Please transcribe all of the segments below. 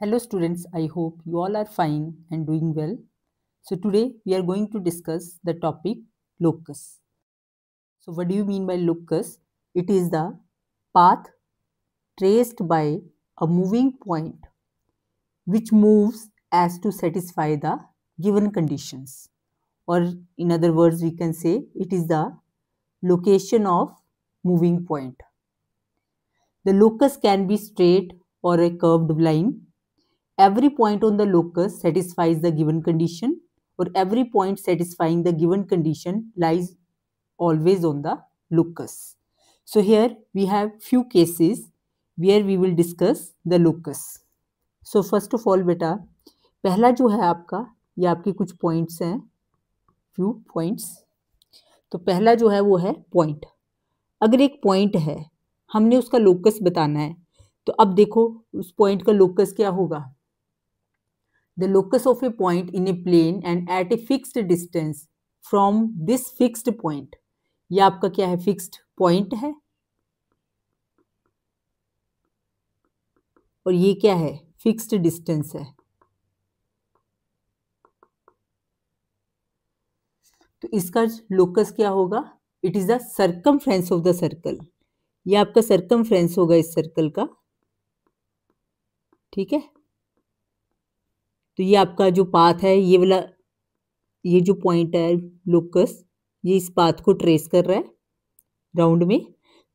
Hello students, I hope you all are fine and doing well. So today we are going to discuss the topic locus. So what do you mean by locus? It is the path traced by a moving point which moves as to satisfy the given conditions. Or in other words, we can say it is the location of moving point. The locus can be straight or a curved line. Every point on the locus satisfies the given condition, or every point satisfying the given condition lies always on the locus. So here we have few cases where we will discuss the locus. So first of all बेटा, पहला जो है आपका, ये आपके कुछ points हैं, few points. तो पहला जो है वो है पॉइंट. अगर एक पॉइंट है, हमने उसका लोकस बताना है, तो अब देखो उस पॉइंट का लोकस क्या होगा. The locus of a point in a plane and at a fixed distance from this fixed point. ये आपका क्या है, फिक्स्ड पॉइंट है, और ये क्या है, फिक्स्ड डिस्टेंस है. तो इसका लोकस क्या होगा, it is the circumference of the circle. ये आपका सर्कमफ्रेंस होगा इस सर्कल का. ठीक है, तो ये आपका जो पाथ है, ये वाला, ये जो पॉइंट है लोकस, ये इस पाथ को ट्रेस कर रहा है राउंड में.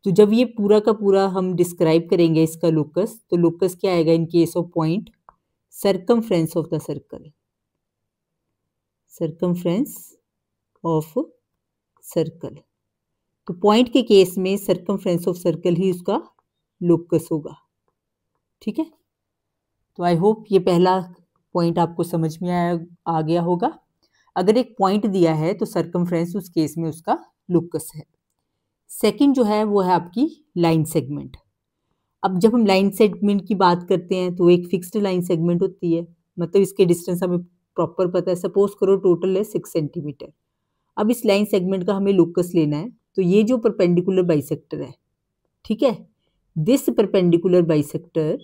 तो जब ये पूरा का पूरा हम डिस्क्राइब करेंगे इसका लोकस, तो लोकस क्या आएगा इन case of point, circumference of the circle. Circumference of circle. तो पॉइंट के केस में सर्कमफ्रेंस ऑफ सर्कल ही उसका लोकस होगा. ठीक है, तो आई होप ये पहला पॉइंट आपको समझ में आ गया होगा. अगर एक पॉइंट दिया है तो सर्कमफ्रेंस उस केस में उसका लोकस है. सेकंड जो है वो है आपकी लाइन सेगमेंट. अब जब हम लाइन सेगमेंट की बात करते हैं तो एक फिक्स्ड लाइन सेगमेंट होती है, मतलब इसके डिस्टेंस हमें प्रॉपर पता है. सपोज करो टोटल है 6 सेंटीमीटर. अब इस लाइन सेगमेंट का हमें लोकस लेना है, तो ये जो परपेंडिकुलर बाइसेक्टर है, ठीक है, this perpendicular bisector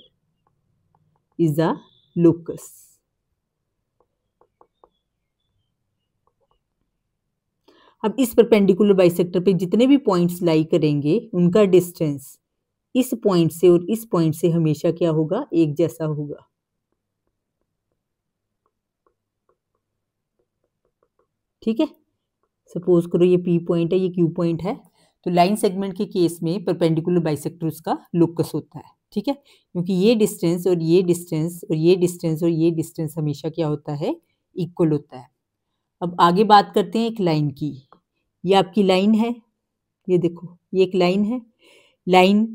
is the locus. अब इस परपेंडिकुलर बाइसेक्टर पे जितने भी पॉइंट्स लाई करेंगे, उनका डिस्टेंस इस पॉइंट से और इस पॉइंट से हमेशा क्या होगा, एक जैसा होगा. ठीक है, सपोज करो ये P पॉइंट है, ये Q पॉइंट है, तो लाइन सेगमेंट के केस में परपेंडिकुलर बाइसेक्टर उसका लोकस होता है. ठीक है, क्योंकि ये डिस्टेंस और ये डिस्टेंस और ये डिस्टेंस और ये डिस्टेंस हमेशा क्या होता है, इक्वल होता है. अब आगे बात करते हैं एक लाइन की. ये आपकी लाइन है, ये देखो ये एक लाइन है. लाइन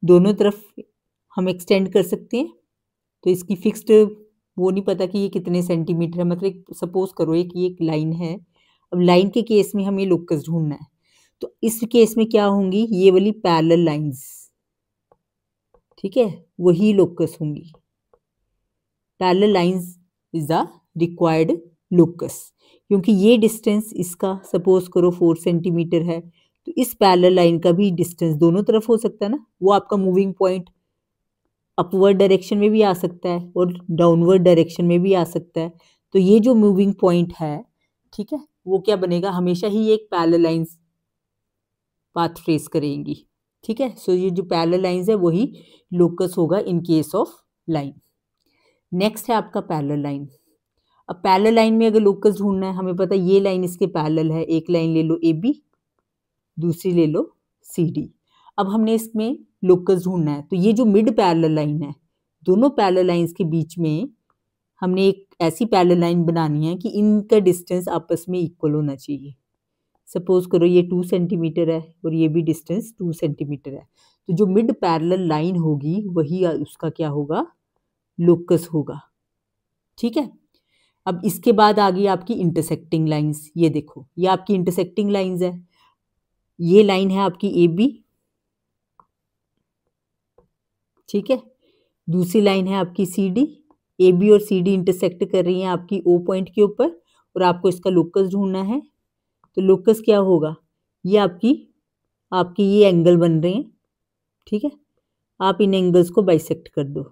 दोनों तरफ हम एक्सटेंड कर सकते हैं, तो इसकी फिक्स्ड वो नहीं पता कि ये कितने सेंटीमीटर है. मतलब सपोज करो ये एक लाइन है. अब लाइन के केस में हमें लोकस ढूंढना है, तो इस केस में क्या होंगी, ये वाली पैरेलल लाइंस, ठीक है, वही लोकस होंगी. Parallel lines is the required locus, क्योंकि ये डिस्टेंस इसका सपोज करो 4 सेंटीमीटर है, तो इस पैरेलल लाइन का भी डिस्टेंस दोनों तरफ हो सकता है ना. वो आपका मूविंग पॉइंट अपवर्ड डायरेक्शन में भी आ सकता है और डाउनवर्ड डायरेक्शन में भी आ सकता है. तो ये जो मूविंग पॉइंट है, ठीक है, वो क्या बनेगा, हमेशा ही एक पैरेलल लाइंस पाथ ट्रेस करेंगी. ठीक है, सो ये जो पैरेलल लाइंस है वही लोकस होगा इन केस ऑफ लाइन. नेक्स्ट है आपका पैरेलल लाइन. अब पैरेलल लाइन में अगर लोकस ढूंढना है, हमें पता है ये लाइन इसके पैरेलल है. एक लाइन ले लो AB, दूसरी ले लो CD. अब हमने इसमें लोकस ढूंढना है, तो ये जो मिड पैरेलल लाइन है, दोनों पैरेलल लाइंस के बीच में हमने एक ऐसी पैरेलल लाइन बनानी है कि इनका डिस्टेंस आपस में इक्वल होना चाहिए. सपोज करो ये 2 सेंटीमीटर है और ये भी डिस्टेंस 2 सेंटीमीटर है, तो जो मिड पैरेलल लाइन होगी वही उसका क्या होगा, लोकस होगा. ठीक है, अब इसके बाद आ गई आपकी इंटरसेक्टिंग लाइंस. ये देखो ये आपकी इंटरसेक्टिंग लाइंस है. ये लाइन है आपकी AB, ठीक है, दूसरी लाइन है आपकी CD. AB और CD इंटरसेक्ट कर रही हैं आपकी O पॉइंट के ऊपर, और आपको इसका लोकस ढूंढना है. तो लोकस क्या होगा, ये आपकी ये एंगल बन रहे हैं. ठीक है, आप इन एंगल्स को बाइसेक्ट कर दो.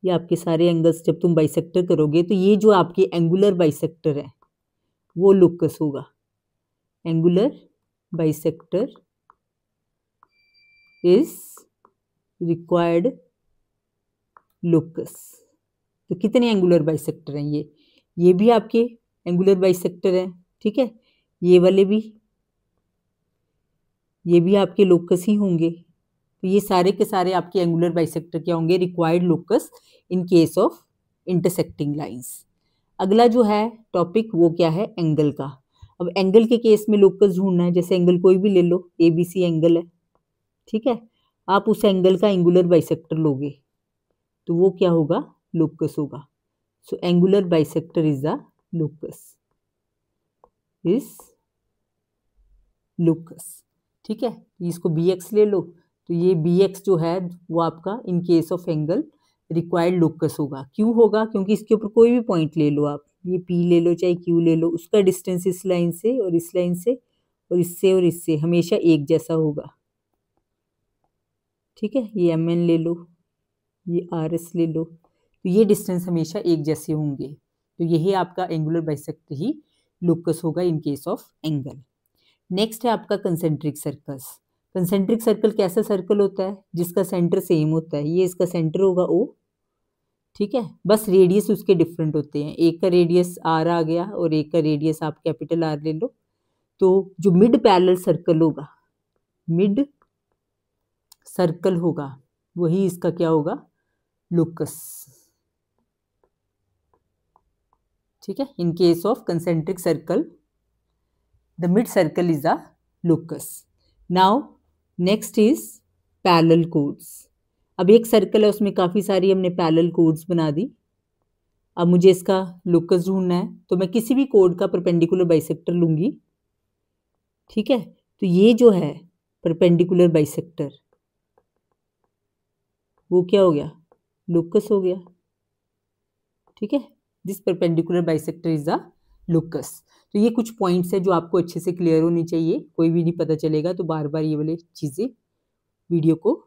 ये आपके सारे एंगल्स जब तुम बाइसेक्टर करोगे तो ये जो आपके एंगुलर बाइसेक्टर है वो लोकस होगा। Angular bisector is required locus. तो कितने एंगुलर बाइसेक्टर हैं ये भी आपके एंगुलर बाइसेक्टर हैं, ठीक है, ये वाले भी, ये भी आपके लोकस ही होंगे। तो ये सारे के सारे आपके एंगुलर बाइसेक्टर क्या होंगे, required locus in case of intersecting lines. अगला जो है टॉपिक वो क्या है, एंगल का। अब एंगल के केस में लोकस ढूंढना है, जैसे एंगल कोई भी ले लो, ABC एंगल है, ठीक है, आप उस एंगल का एंगुलर बाइसेक्टर लोगे तो वो क्या होगा, लोकस होगा। So angular bisector is the locus, is locus, ठीक है। इसको BX ले लो, तो ये BX जो है वो आपका इन case of angle required locus होगा। क्यों होगा, क्योंकि इसके ऊपर कोई भी पॉइंट ले लो आप, ये P ले लो चाहे Q ले लो, उसका डिस्टेंस इस लाइन से और इस लाइन से और इससे हमेशा एक जैसा होगा, ठीक है। ये MN ले लो, ये RS ले लो, तो ये डिस्टेंस हमेशा एक जैसे होंगे। तो यही आपका एंगुलर बाइसेक्टर ही लोकस होगा इन केस ऑफ एंगल। नेक्स्ट है आपका कंसेंट्रिक सर्कल्स। कंसेंट्रिक सर्कल कैसा सर्कल होता है, जिसका सेंटर सेम होता है, ये इसका सेंटर होगा O, ठीक है, बस रेडियस उसके डिफरेंट होते हैं, एक का रेडियस R आ गया और एक का रेडियस आप कैपिटल R ले लो। तो जो मिड पैरेलल सर्कल होगा, मिड सर्कल होगा, वही इसका क्या होगा, लोकस, ठीक है। इन case of concentric circle the mid circle is a locus. Now next is parallel chords. अब एक सर्कल है उसमें काफी सारी हमने पैरेलल कोड्स बना दी। अब मुझे इसका लोकस ढूंढना है, तो मैं किसी भी कोड का परपेंडिकुलर बाइसेक्टर लूंगी, ठीक है। तो ये जो है परपेंडिकुलर बाइसेक्टर वो क्या हो गया, लोकस हो गया, ठीक है। This perpendicular bisector is the locus. तो ये कुछ पॉइंट्स है जो आपको अच्छे से क्लियर होनी चाहिए, कोई भी नहीं पता चलेगा तो बार बार ये वाली चीज़ें वीडियो को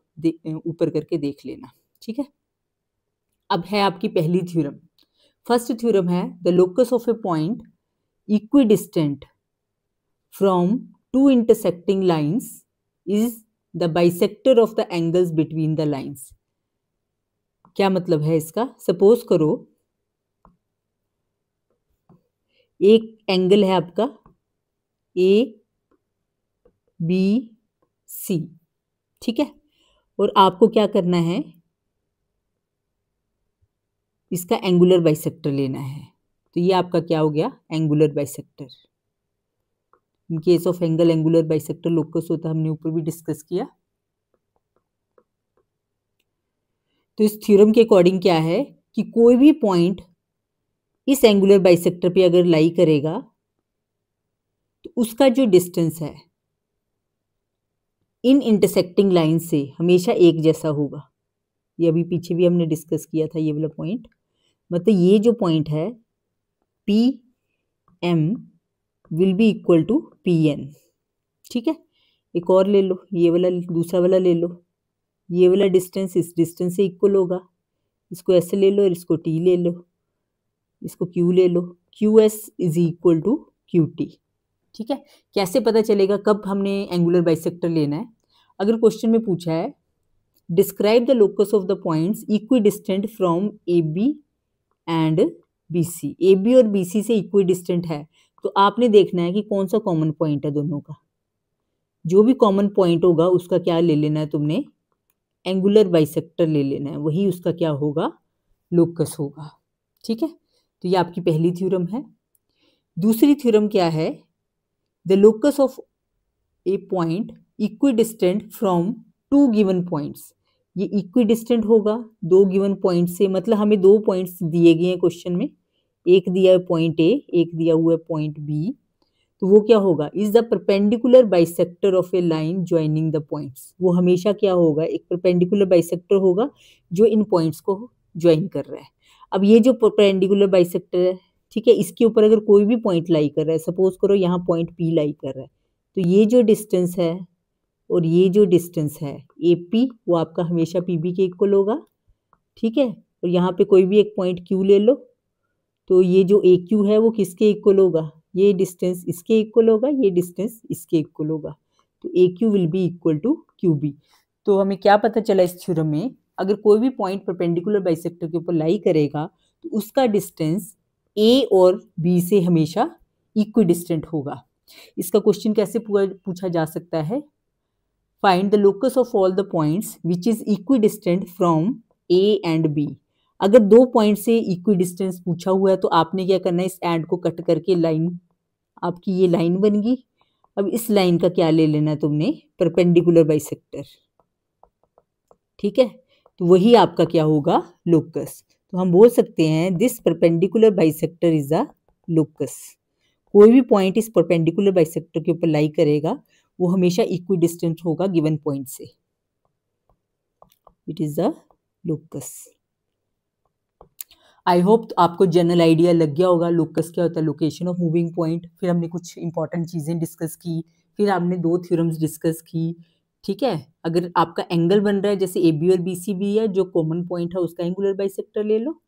ऊपर करके देख लेना, ठीक है। अब है आपकी पहली थ्योरम। फर्स्ट थ्योरम है the locus of a point equidistant from two intersecting lines is the bisector of the angles between the lines. क्या मतलब है इसका, सपोज करो एक एंगल है आपका ABC, ठीक है, और आपको क्या करना है, इसका एंगुलर बाइसेक्टर लेना है। तो ये आपका क्या हो गया, angular bisector. In case of angle angular bisector locus होता है, हमने ऊपर भी डिस्कस किया। तो इस थ्योरम के अकॉर्डिंग क्या है कि कोई भी पॉइंट इस एंगुलर बाइसेक्टर पे अगर लाई करेगा तो उसका जो डिस्टेंस है इन इंटरसेक्टिंग लाइन से हमेशा एक जैसा होगा। ये अभी पीछे भी हमने डिस्कस किया था, ये वाला पॉइंट, मतलब ये जो पॉइंट है PM will be equal to PN, ठीक है। एक और ले लो, ये वाला दूसरा वाला ले लो, ये वाला डिस्टेंस इस डिस्टेंस से इक्वल होगा, इसको ऐसे ले लो और इसको T ले लो, इसको Q ले लो, QS is equal to QT, ठीक है। कैसे पता चलेगा कब हमने एंगुलर बाइसेक्टर लेना है, अगर क्वेश्चन में पूछा है describe the locus of the points equidistant from AB and BC, AB और BC से इक्विडिस्टेंट है, तो आपने देखना है कि कौन सा कॉमन पॉइंट है दोनों का। जो भी कॉमन पॉइंट होगा उसका क्या ले लेना है तुमने, एंगुलर बाइसेक्टर ले लेना है, वही उसका क्या होगा, लोकस होगा, ठीक है। तो ये आपकी पहली थ्योरम है। दूसरी थ्योरम क्या है, the locus of a point equidistant from two given points. ये इक्विडिस्टेंट होगा दो गिवन पॉइंट से, मतलब हमें दो पॉइंट्स दिए गए हैं क्वेश्चन में, एक दिया है पॉइंट A, एक दिया हुआ है पॉइंट B, तो वो क्या होगा, is the perpendicular bisector of A line joining the points. वो हमेशा क्या होगा, एक परपेंडिकुलर बाइसेक्टर होगा जो इन पॉइंट्स को ज्वाइन कर रहा है। अब ये जो परपेंडिकुलर बाइसेक्टर है, ठीक है, इसके ऊपर अगर कोई भी पॉइंट लाई कर रहा है, सपोज करो यहाँ पॉइंट P लाई कर रहा है, तो ये जो डिस्टेंस है और ये जो डिस्टेंस है AP वो आपका हमेशा PB के इक्वल होगा, ठीक है। और यहाँ पे कोई भी एक पॉइंट Q ले लो, तो ये जो AQ है वो किसके इक्वल होगा, ये डिस्टेंस इसके इक्वल होगा, ये डिस्टेंस इसके इक्वल होगा, तो AQ will be equal to QB। तो हमें क्या पता चला इस थ्योरम में, अगर कोई भी पॉइंट परपेंडिकुलर बाइसेक्टर के ऊपर लाई करेगा तो उसका डिस्टेंस A और B से हमेशा इक्विडिस्टेंट होगा। इसका क्वेश्चन कैसे पूछा जा सकता है, find the locus of all the points which is equidistant from A and B। अगर दो पॉइंट से इक्विडिस्टेंस पूछा हुआ है तो आपने क्या करना है, इस एंड को कट करके लाइन, आपकी ये लाइन बन गई। अब इस लाइन का क्या ले लेना है तुमने, परपेंडिकुलर बाइसेक्टर, ठीक है, तो वही आपका क्या होगा, लोकस। तो हम बोल सकते हैं this perpendicular bisector is a locus. कोई भी पॉइंट इस परपेंडिकुलर बाइसेक्टर के ऊपर लाई करेगा वो हमेशा इक्विडिस्टेंट होगा गिवन पॉइंट से, it is a locus. I hope आपको जनरल आइडिया लग गया होगा लोकस क्या होता है, लोकेशन ऑफ मूविंग पॉइंट। फिर हमने कुछ इंपॉर्टेंट चीज़ें डिस्कस की, फिर हमने 2 थ्योरम्स डिस्कस की, ठीक है। अगर आपका एंगल बन रहा है जैसे AB और BC भी है, जो कॉमन पॉइंट है उसका एंगुलर बाइसेक्टर ले लो।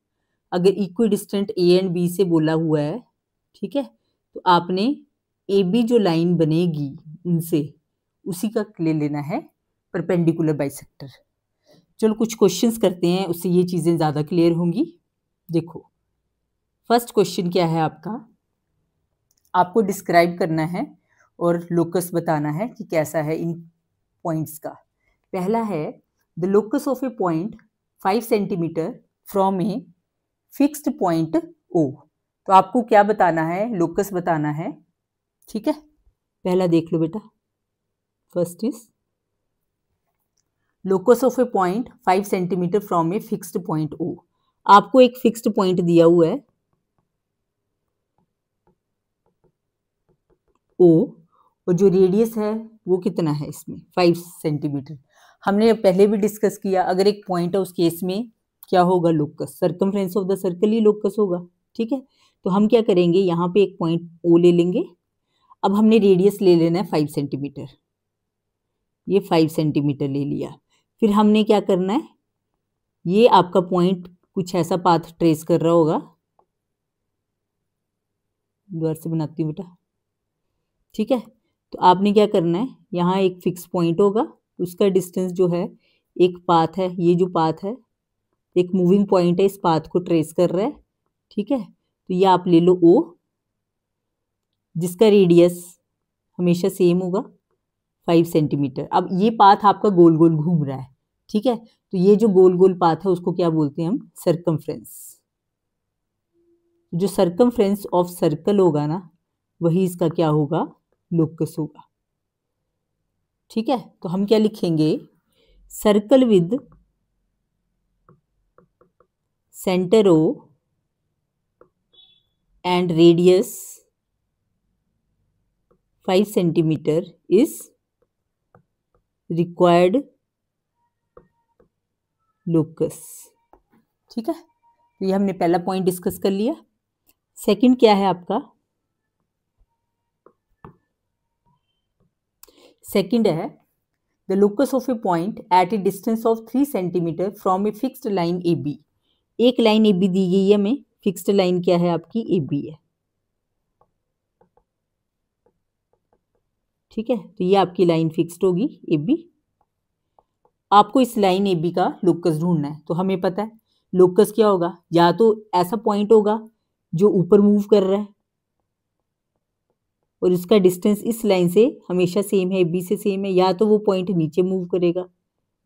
अगर इक्विडिस्टेंट A एंड B से बोला हुआ है, ठीक है, तो आपने AB जो लाइन बनेगी उनसे उसी का ले लेना है परपेंडिकुलर बाइसेक्टर। चलो कुछ क्वेश्चंस करते हैं, उससे ये चीज़ें ज़्यादा क्लियर होंगी। देखो फर्स्ट क्वेश्चन क्या है आपका, आपको डिस्क्राइब करना है और लोकस बताना है कि कैसा है इन पॉइंट्स का। पहला है the locus of a point 5 centimetre from a fixed point O। तो आपको क्या बताना है, लोकस बताना है, ठीक है। पहला देख लो बेटा, first is locus of a point 5 centimetre from a fixed point O। आपको एक फिक्स्ड पॉइंट दिया हुआ है O, और जो रेडियस है वो कितना है इसमें 5 सेंटीमीटर। हमने पहले भी डिस्कस किया, अगर एक पॉइंट है उस केस में क्या होगा, locus, circumference of the circle he locus होगा, ठीक है। तो हम क्या करेंगे, यहाँ पे एक पॉइंट O ले लेंगे। अब हमने रेडियस ले लेना है 5 सेंटीमीटर, ये 5 सेंटीमीटर ले लिया। फिर हमने क्या करना है, ये आपका पॉइंट कुछ ऐसा पाथ ट्रेस कर रहा होगा, दोबारा से बनाती हूँ बेटा, ठीक है। तो आपने क्या करना है, यहाँ एक फिक्स पॉइंट होगा, उसका डिस्टेंस जो है, एक पाथ है, ये जो पाथ है एक मूविंग पॉइंट है, इस पाथ को ट्रेस कर रहा है, ठीक है। तो ये आप ले लो O, जिसका रेडियस हमेशा सेम होगा 5 सेंटीमीटर। अब ये पाथ आपका गोल गोल घूम रहा है, ठीक है, तो ये जो गोल गोल पाथ है उसको क्या बोलते हैं हम, सर्कमफ्रेंस। जो सर्कमफ्रेंस ऑफ सर्कल होगा ना, वही इसका क्या होगा, लोकस होगा, ठीक है। तो हम क्या लिखेंगे, circle with centre O and radius 5 centimetre is required locus, ठीक है। तो ये हमने पहला पॉइंट डिस्कस कर लिया। सेकंड क्या है आपका, सेकंड है the locus of a point at a distance of 3 centimetre from a fixed line AB। एक लाइन AB दी गई है हमें, फिक्स्ड लाइन क्या है आपकी, AB है, ठीक है। तो ये आपकी लाइन फिक्स्ड होगी AB। आपको इस लाइन AB का लोकस ढूंढना है, तो हमें पता है लोकस क्या होगा, या तो ऐसा पॉइंट होगा जो ऊपर मूव कर रहा है और इसका डिस्टेंस इस लाइन से हमेशा सेम है, AB से सेम है, या तो वो पॉइंट नीचे मूव करेगा,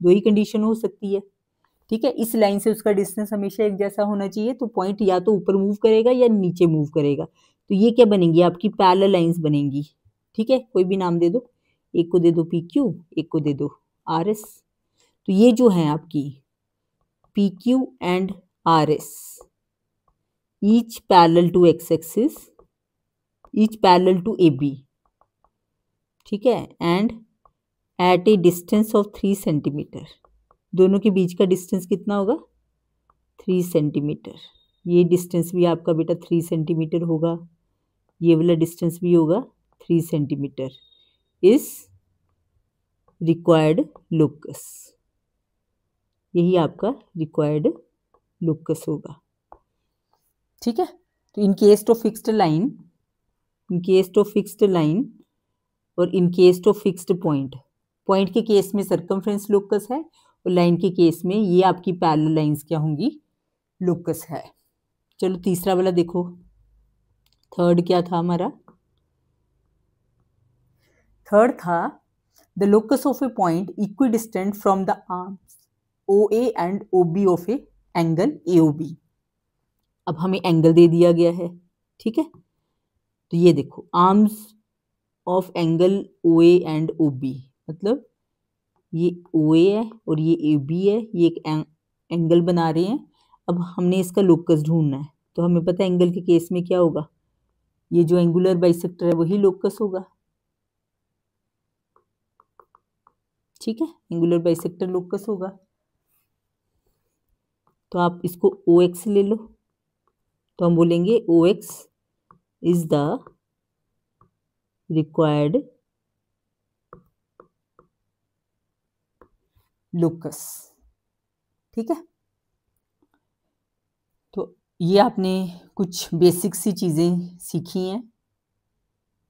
दो ही कंडीशन हो सकती है, ठीक है। इस लाइन से उसका डिस्टेंस हमेशा एक जैसा होना चाहिए, तो पॉइंट या तो ऊपर मूव करेगा या नीचे मूव करेगा। तो ये क्या बनेंगी, आपकी पैरेलल लाइंस बनेंगी, ठीक है। कोई भी नाम दे दो, एक को दे दो PQ, एक को दे दो RS। तो ये जो है आपकी PQ and RS, each parallel to X axis, each parallel to AB, ठीक है, and at a distance of 3 centimetre. दोनों के बीच का डिस्टेंस कितना होगा, 3 सेंटीमीटर। ये डिस्टेंस भी आपका बेटा 3 सेंटीमीटर होगा, ये वाला डिस्टेंस भी होगा 3 सेंटीमीटर इज रिक्वायर्ड लोकस। यही आपका रिक्वायर्ड लोकस होगा। ठीक है, तो in case of fixed line, in case of fixed line और in case of fixed point, point के केस में सर्कमफ्रेंस लोकस है और लाइन के केस में ये आपकी पैरेलल लाइंस क्या होंगी, लोकस है। चलो तीसरा वाला देखो, थर्ड क्या था हमारा, थर्ड था the locus of a point equidistant from the arms OA and OB of A angle AOB। अब हमें एंगल दे दिया गया है, ठीक है, तो ये देखो arms of angle OA and OB, मतलब ये OA है और ये AB है, ये एक एंगल बना रहे हैं। अब हमने इसका लोकस ढूंढना है, तो हमें पता है एंगल के केस में क्या होगा, ये जो एंगुलर बाइसेक्टर है वही लोकस होगा। ठीक है, एंगुलर बाइसेक्टर लोकस होगा। तो आप इसको OX ले लो, तो हम बोलेंगे OX is the required locus. ठीक है, तो ये आपने कुछ बेसिक सी चीज़ें सीखी हैं।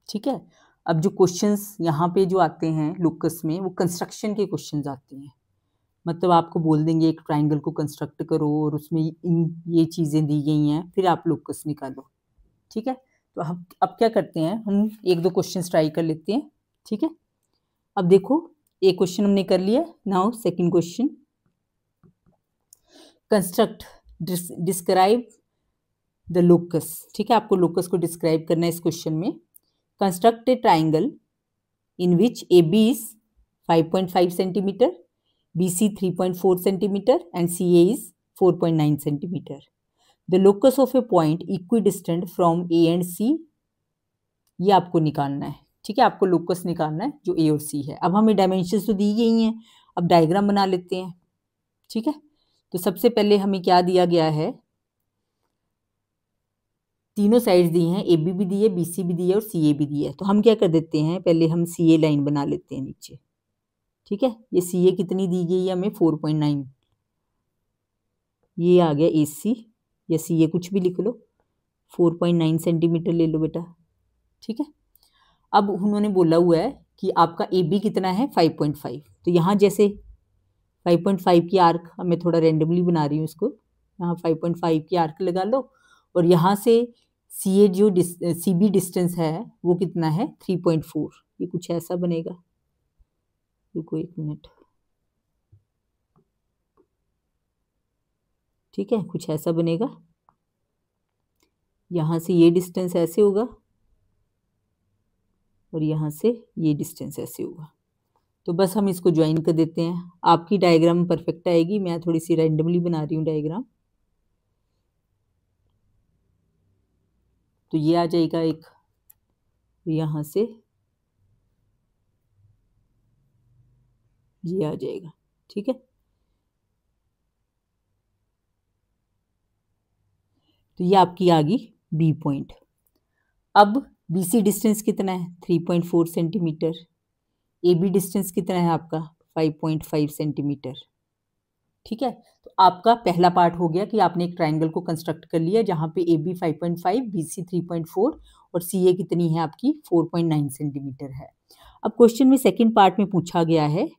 ठीक है, अब जो क्वेश्चंस यहाँ पे जो आते हैं लोकस में, वो कंस्ट्रक्शन के क्वेश्चंस आते हैं। मतलब आपको बोल देंगे एक ट्राइंगल को कंस्ट्रक्ट करो और उसमें इन ये चीज़ें दी गई हैं, फिर आप लोकस निकालो। ठीक है, तो हम अब क्या करते हैं, हम एक दो क्वेश्चन ट्राई कर लेते हैं। ठीक है, अब देखो एक क्वेश्चन हमने कर लिया, now second question, construct describe the locus. ठीक है, आपको लोकस को डिस्क्राइब करना है इस क्वेश्चन में। Construct a triangle in which AB is 5.5 centimetre, BC 3.4 centimetre and CA is 4.9 centimetre. The locus of a point equidistant from A and C, ये आपको निकालना है। ठीक है, आपको लोकस निकालना है जो A और C है। अब हमें डायमेंशंस तो दी गई हैं, अब डायग्राम बना लेते हैं। ठीक है, तो सबसे पहले हमें क्या दिया गया है, तीनों साइड्स दी हैं, AB भी दी है, BC भी दी है और CA भी दी है। तो हम क्या कर देते हैं, पहले हम CA लाइन बना लेते हैं नीचे। ठीक है, ये CA कितनी दी गई है हमें, 4.9, ये आ गया AC या CA कुछ भी लिख लो, 4.9 सेंटीमीटर ले लो बेटा। ठीक है, अब उन्होंने बोला हुआ है कि आपका AB कितना है, 5.5। तो यहाँ जैसे 5.5 की आर्क, मैं थोड़ा रेंडमली बना रही हूँ इसको, यहाँ 5.5 की आर्क लगा लो और यहाँ से CA जो CB डिस्टेंस है वो कितना है, 3.4। ये कुछ ऐसा बनेगा, रुको एक मिनट। ठीक है, कुछ ऐसा बनेगा, यहाँ से ये डिस्टेंस ऐसे होगा और यहाँ से ये डिस्टेंस ऐसे होगा। तो बस हम इसको ज्वाइन कर देते हैं, आपकी डायग्राम परफेक्ट आएगी। मैं थोड़ी सी रैंडमली बना रही हूँ डायग्राम। तो ये आ जाएगा एक, यहाँ से ये आ जाएगा। ठीक है, तो ये आपकी आ गई B पॉइंट। अब BC डिस्टेंस कितना है, 3.4 सेंटीमीटर। AB डिस्टेंस कितना है आपका, 5.5 सेंटीमीटर। ठीक है, तो आपका पहला पार्ट हो गया कि आपने एक ट्राइंगल को कंस्ट्रक्ट कर लिया जहाँ पे AB 5.5, BC 3.4 और CA कितनी है आपकी, 4.9 सेंटीमीटर है। अब क्वेश्चन में सेकंड पार्ट में पूछा गया है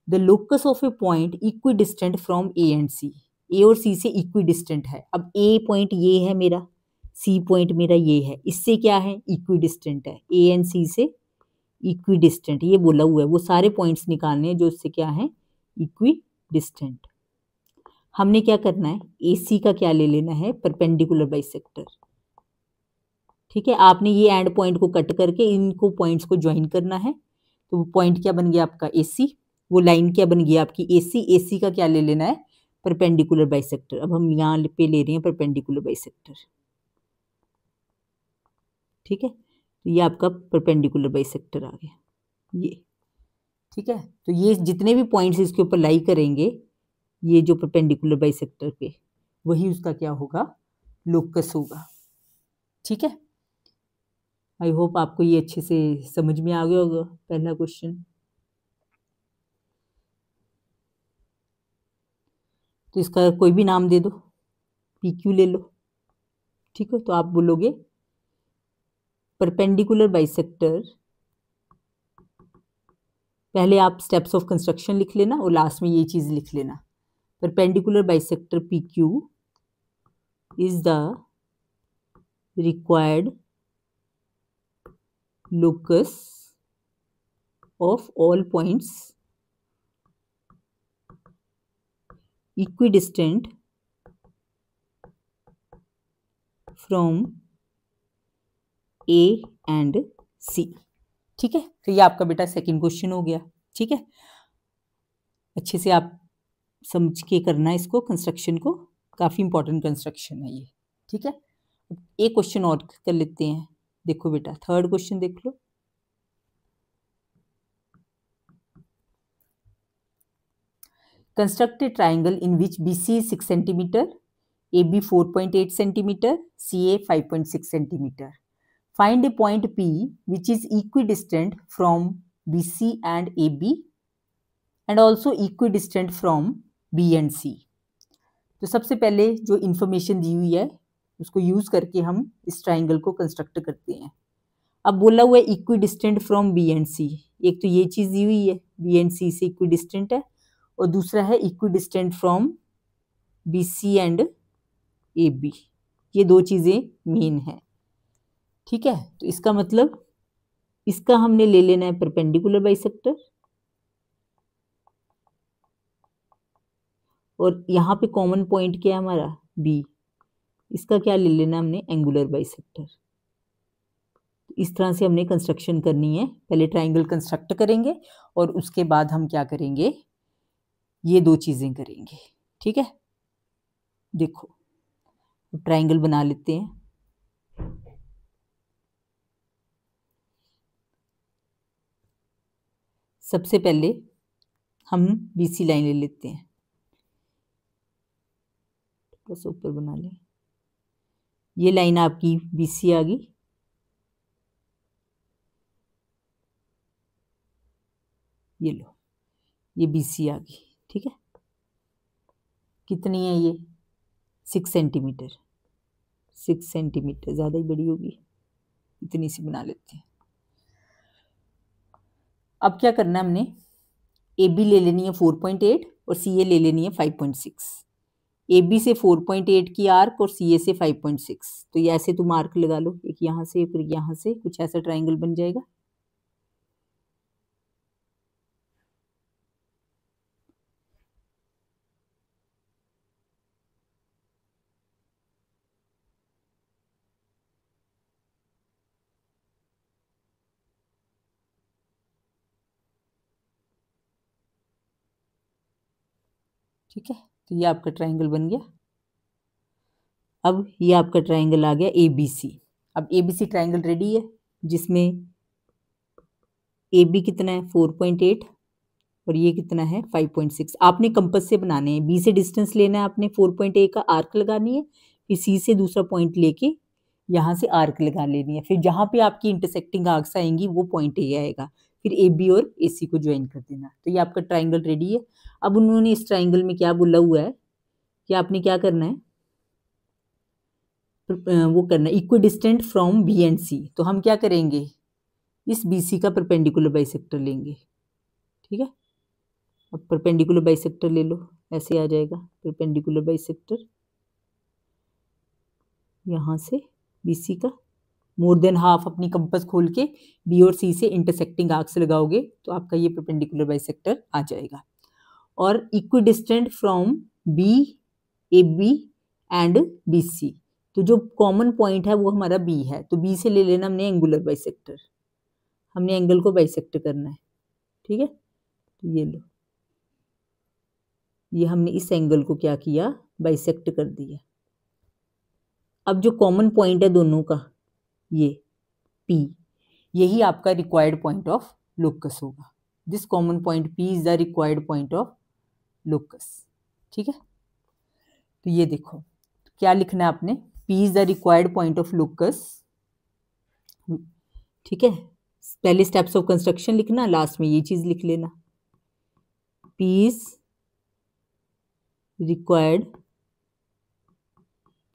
the locus of a point equidistant from A and C। A और C से इक्विडिस्टेंट है। अब A पॉइंट ये है मेरा, C पॉइंट मेरा ये है, इससे क्या है, इक्विडिस्टेंट है। A एंड C से इक्विडिस्टेंट ये बोला हुआ है, वो सारे पॉइंट्स निकालने हैं जो इससे क्या है, इक्विडिस्टेंट। हमने क्या करना है, AC का क्या ले लेना है, परपेंडिकुलर बाइसेक्टर। ठीक है, आपने ये एंड पॉइंट को कट करके इनको पॉइंट्स को ज्वाइन करना है। तो वो पॉइंट क्या बन गया आपका, AC। वो लाइन क्या बन गई आपकी, AC। AC का क्या ले लेना है, परपेंडिकुलर बाइसेक्टर। अब हम यहाँ पे ले रहे हैं परपेंडिकुलर बाइसेक्टर। ठीक है, तो ये आपका परपेंडिकुलर बाइसेक्टर आ गया ये। ठीक है, तो ये जितने भी पॉइंट्स इसके ऊपर लाई करेंगे, ये जो परपेंडिकुलर बाइसेक्टर पे, वही उसका क्या होगा, लोकस होगा। ठीक है, आई होप आपको ये अच्छे से समझ में आ गया होगा पहला क्वेश्चन। तो इसका कोई भी नाम दे दो, पी क्यू ले लो, ठीक है। तो आप बोलोगे परपेंडिकुलर बाइसेक्टर, पहले आप स्टेप्स ऑफ कंस्ट्रक्शन लिख लेना और लास्ट में ये चीज लिख लेना, perpendicular bisector P Q is the required locus of all points equidistant from A and C, ठीक है। तो ये आपका बेटा सेकंड क्वेश्चन हो गया, ठीक है। अच्छे से आप समझ के करना इसको, कंस्ट्रक्शन को, काफी इंपॉर्टेंट कंस्ट्रक्शन है ये, ठीक है। एक क्वेश्चन और कर लेते हैं, देखो बेटा थर्ड क्वेश्चन देख लो। Construct a triangle in which BC is 6 centimeter, AB 4.8 centimeter, CA 5.6 centimeter. Find a point P which is equidistant from BC and AB and also equidistant from B and C. तो सबसे पहले जो information दी हुई है उसको use करके हम इस ट्राइंगल को कंस्ट्रक्ट करते हैं। अब बोला हुआ है इक्विडिस्टेंट फ्रॉम बी एंड सी, एक तो ये चीज दी हुई है बी एंड सी से इक्विडिस्टेंट है, और दूसरा है equidistant from B C and A B, ये दो चीजें मेन है, ठीक है। तो इसका मतलब इसका हमने ले लेना है परपेंडिकुलर बाइसेक्टर, और यहाँ पे कॉमन पॉइंट क्या है हमारा बी, इसका क्या ले लेना हमने एंगुलर बाइसेक्टर। इस तरह से हमने कंस्ट्रक्शन करनी है, पहले ट्राइंगल कंस्ट्रक्ट करेंगे और उसके बाद हम क्या करेंगे, ये दो चीजें करेंगे, ठीक है। देखो ट्राइंगल बना लेते हैं। सबसे पहले हम BC लाइन ले लेते हैं, बस ऊपर बना लें, ये लाइन आपकी BC आ गई, ये लो ये BC आ गई, ठीक है। कितनी है ये 6 सेंटीमीटर, 6 सेंटीमीटर ज़्यादा ही बड़ी होगी, इतनी सी बना लेते हैं। अब क्या करना है हमने, AB ले लेनी है 4.8 और CA ले लेनी है 5.6। AB से 4.8 की आर्क और CA से 5.6, तो ये ऐसे तुम आर्क लगा लो, एक यहाँ से फिर यहाँ से, कुछ ऐसा ट्राइंगल बन जाएगा। ठीक है, तो ये आपका ट्राइंगल बन गया। अब ये आपका ट्राइंगल आ गया ABC। अब ABC ट्राइंगल रेडी है, जिसमें AB कितना है 4.8 और ये कितना है 5.6। आपने कंपास से बनाने हैं, B से डिस्टेंस लेना है आपने, 4.8 का आर्क लगानी है, फिर C से दूसरा पॉइंट लेके यहाँ से आर्क लगा लेनी है, फिर जहाँ पे आपकी इंटरसेक्टिंग आर्क्स आएंगी वो पॉइंट A आएगा, फिर AB और AC को ज्वाइन कर देना। तो ये आपका ट्राइंगल रेडी है। अब उन्होंने इस ट्राइंगल में क्या बोला हुआ है कि आपने क्या करना है, वो करना है equidistant from B and C। तो हम क्या करेंगे, इस BC का परपेंडिकुलर बाइसेक्टर लेंगे, ठीक है। अब परपेंडिकुलर बाइसेक्टर ले लो, ऐसे आ जाएगा परपेंडिकुलर बाइसेक्टर, यहाँ से BC का मोर देन हाफ अपनी कंपास खोल के B और C से इंटरसेक्टिंग आर्क्स लगाओगे तो आपका ये परपेंडिकुलर बाइसेक्टर आ जाएगा। और equidistant from B, AB and BC, तो जो कॉमन पॉइंट है वो हमारा B है, तो B से ले लेना हमने एंगुलर बाइसेक्टर, हमने एंगल को बाइसेक्ट करना है, ठीक है। तो ये लो, ये हमने इस एंगल को क्या किया, बाइसेक्ट कर दिया। अब जो कॉमन पॉइंट है दोनों का, ये P, यही आपका रिक्वायर्ड पॉइंट ऑफ लोकस होगा। This common point P is the required point of locus, ठीक है। तो ये देखो क्या लिखना है आपने, P is the required point of locus, ठीक है। पहले स्टेप्स ऑफ कंस्ट्रक्शन लिखना, लास्ट में ये चीज लिख लेना, P is required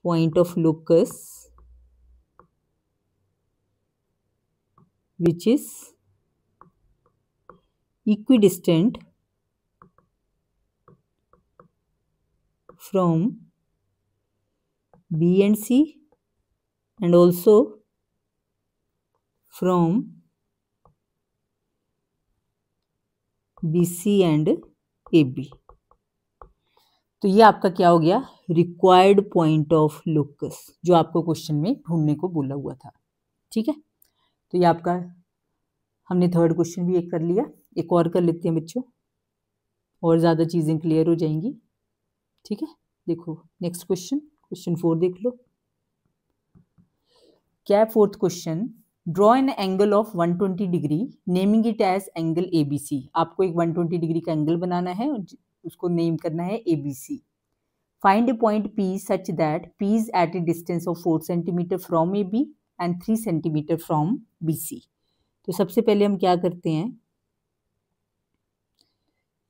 point of locus which is equidistant from B and C and also from BC and AB। तो ये आपका क्या हो गया, रिक्वायर्ड पॉइंट ऑफ लोकस, जो आपको क्वेश्चन में ढूंढने को बोला हुआ था। ठीक है, तो ये आपका हमने थर्ड क्वेश्चन भी एक कर लिया, एक और कर लेते हैं बच्चों, और ज़्यादा चीज़ें क्लियर हो जाएंगी। ठीक है, देखो नेक्स्ट क्वेश्चन, क्वेश्चन 4 देख लो। क्या है fourth question, draw an angle of 120 degree naming it as angle ABC। आपको एक 120 डिग्री का एंगल बनाना है और उसको नेम करना है ABC। Find a point P such that P is at a distance of 4 centimetre from AB and 3 centimetre from BC। तो सबसे पहले हम क्या करते हैं,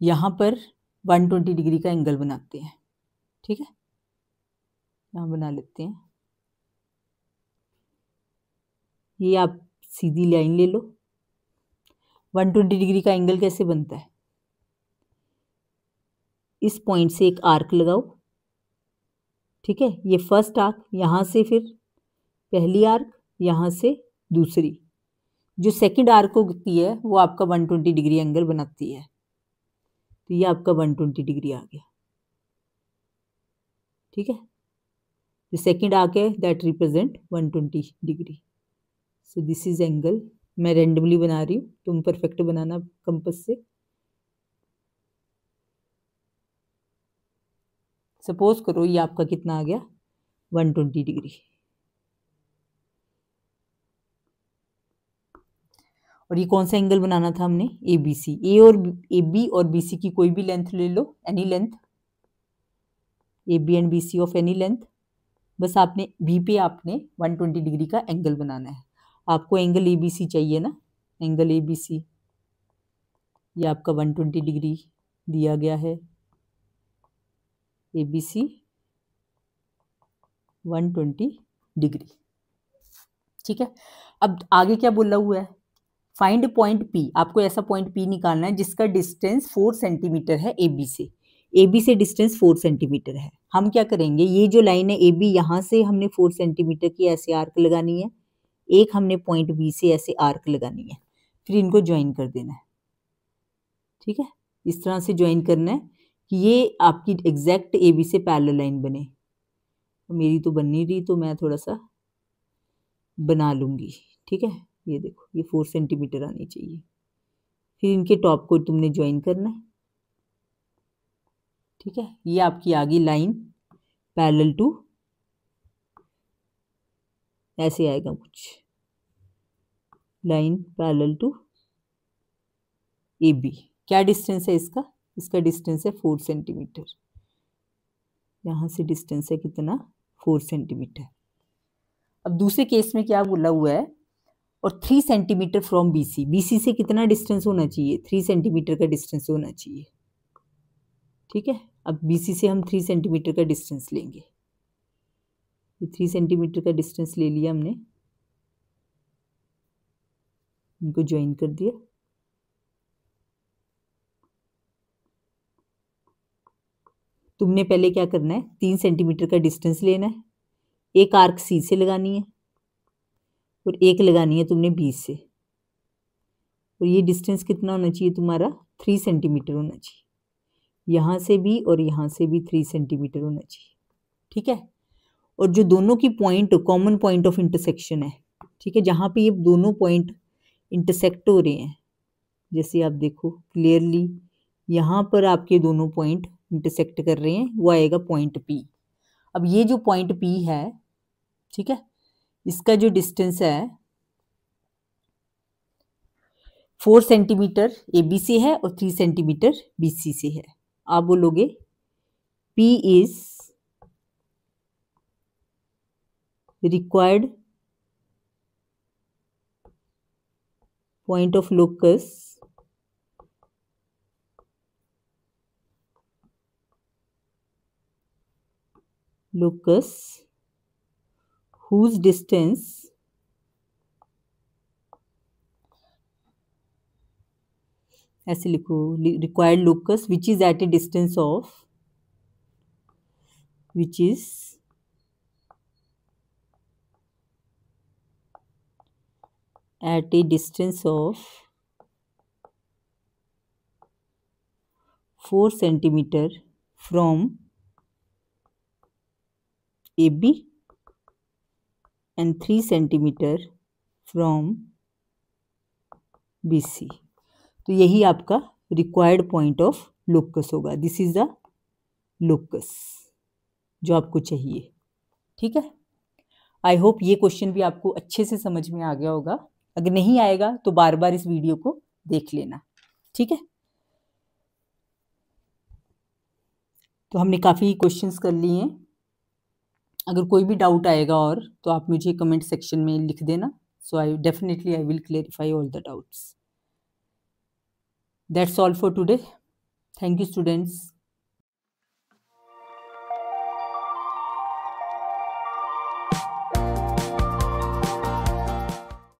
यहाँ पर 120 डिग्री का एंगल बनाते हैं। ठीक है, यहाँ बना लेते हैं, ये आप सीधी लाइन ले लो। 120 डिग्री का एंगल कैसे बनता है, इस पॉइंट से एक आर्क लगाओ। ठीक है, ये फर्स्ट आर्क, यहाँ से फिर पहली आर्क, यहाँ से दूसरी, जो सेकंड आर्क होती है वो आपका 120 डिग्री एंगल बनाती है। तो ये आपका 120 डिग्री आ गया। ठीक है, जो सेकंड आर्क है that represent 120 degree. So this is angle, मैं रेंडमली बना रही हूँ, तुम परफेक्ट बनाना कंपास से। सपोज करो ये आपका कितना आ गया, 120 डिग्री। और ये कौन सा एंगल बनाना था हमने, ABC। ए और AB और BC की कोई भी लेंथ ले लो, any length, AB and BC of any length. बस आपने B पे आपने 120 डिग्री का एंगल बनाना है। आपको एंगल ABC चाहिए ना, एंगल ABC, ये आपका 120 डिग्री दिया गया है, ABC 120 डिग्री। ठीक है, अब आगे क्या बोला हुआ है, फाइंड पॉइंट P। आपको ऐसा पॉइंट P निकालना है जिसका डिस्टेंस 4 सेंटीमीटर है AB से। AB से डिस्टेंस 4 सेंटीमीटर है। हम क्या करेंगे, ये जो लाइन है AB, यहाँ से हमने 4 सेंटीमीटर की ऐसे आर्क लगानी है, एक हमने पॉइंट B से ऐसे आर्क लगानी है, फिर इनको ज्वाइन कर देना है। ठीक है, इस तरह से ज्वाइन करना है कि ये आपकी एग्जैक्ट AB से पैरेलल लाइन बने। मेरी तो बन नहीं रही, तो मैं थोड़ा सा बना लूँगी। ठीक है, ये देखो ये 4 सेंटीमीटर आनी चाहिए, फिर इनके टॉप को तुमने ज्वाइन करना है। ठीक है, ये आपकी आ गई लाइन पैरेलल टू, ऐसे आएगा कुछ, लाइन पैरेलल टू AB। क्या डिस्टेंस है इसका, इसका डिस्टेंस है 4 सेंटीमीटर। यहाँ से डिस्टेंस है कितना, 4 सेंटीमीटर। अब दूसरे केस में क्या बोला हुआ है, और 3 सेंटीमीटर फ्रॉम BC। BC से कितना डिस्टेंस होना चाहिए, 3 सेंटीमीटर का डिस्टेंस होना चाहिए। ठीक है, अब BC से हम 3 सेंटीमीटर का डिस्टेंस लेंगे। ये 3 सेंटीमीटर का डिस्टेंस ले लिया हमने, इनको ज्वाइन कर दिया। तुमने पहले क्या करना है, 3 सेंटीमीटर का डिस्टेंस लेना है, एक आर्क C से लगानी है और एक लगानी है तुमने B से, और ये डिस्टेंस कितना होना चाहिए तुम्हारा, 3 सेंटीमीटर होना चाहिए। यहाँ से भी और यहाँ से भी 3 सेंटीमीटर होना चाहिए। ठीक है, और जो दोनों की point common point of intersection है, ठीक है, जहाँ पे ये दोनों पॉइंट इंटरसेक्ट हो रहे हैं, जैसे आप देखो क्लियरली यहाँ पर आपके दोनों पॉइंट इंटरसेक्ट कर रहे हैं, वो आएगा पॉइंट P। अब ये जो पॉइंट P है, ठीक है, इसका जो डिस्टेंस है 4 सेंटीमीटर AB से है और 3 सेंटीमीटर BC से है। आप बोलोगे P is required point of locus . locus whose distance ऐसे लिखो, required locus which is at a distance of at a distance of 4 centimeter from AB and 3 centimeter from BC। तो यही आपका रिक्वायर्ड पॉइंट ऑफ लोकस होगा। This is the locus जो आपको चाहिए। ठीक है, आई होप ये क्वेश्चन भी आपको अच्छे से समझ में आ गया होगा। अगर नहीं आएगा तो बार बार इस वीडियो को देख लेना। ठीक है, तो हमने काफ़ी क्वेश्चंस कर लिए हैं। अगर कोई भी डाउट आएगा और तो आप मुझे कमेंट सेक्शन में लिख देना। So I will clarify all the doubts. That's all for today. Thank you, students.